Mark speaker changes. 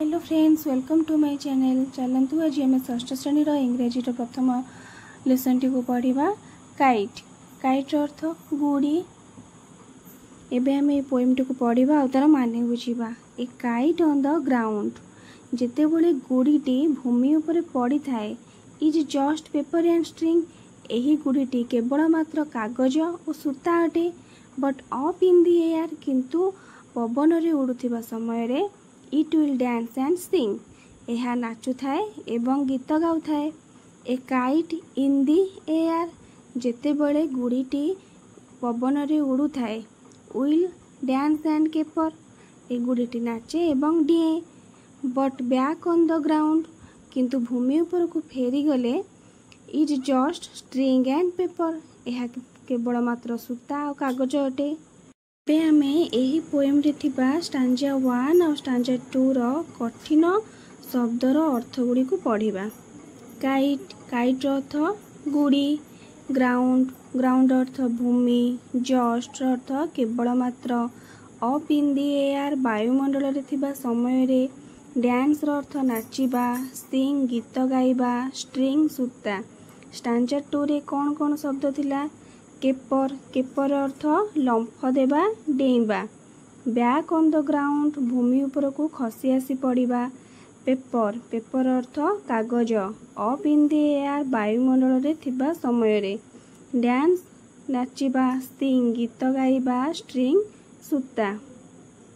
Speaker 1: Hello friends, welcome to my channel. चलतु आज आम षष्ठ श्रेणी इंग्रेजी प्रथम लेसन टी को पढ़ा काइट। काइट अर्थ गुड़ी। एबे आम ये पोएम टी को पढ़ा और तार माने बुझा। A kite on the ground. जिते बड़े गुड़ीटी भूमि उपर पड़ी थाए is just paper and string. यही गुड़ीटी केवल मात्र कागज और सूता अटे। But up in the air, किंतु पवन रे उड़ुथिबा समय रे it will dance and sing. यह नाचु थाए एवं गीत गाउ थाए। A kite in the air. जेते बड़े गुड़ीटी पवन रे उड़ु थाए विल डांस एंड केपर। ए गुड़ीटी नाचे एवं डिए। But back on the ground, किंतु भूमि ऊपर को फेरी गले is just string and paper. यह केवल मात्र सूता और कागज अटे। पे आमे एही पोएम रे थिबा स्टांजा 1 और स्टांजा 2 रो कठिन शब्दर अर्थ गुड़ी को पढ़िबा। काइट। काइट अर्थ गुड़ी। ग्राउंड। ग्राउंड अर्थ भूमि। जस्ट अर्थ केवल मात्र। अप इन दी एयर वायुमंडल रे थिबा समय रे। डांस अर्थ नाचिबा। सिंग गीत गाइबा। स्ट्रिंग सूता। स्टांजा 2 रे कौन कौन शब्द थिला? केपर। केपर अर्थ लंफ देबा डेइबा। बैक ऑन द ग्राउंड भूमि ऊपर को खसी आसी पड़िबा। पेपर। पेपर अर्थ कागज। अप इन द एयर वायुमंडल रे थिबा समय रे। डांस नाचिबा। सिंग गीत गाइबा। स्ट्रिंग सूता।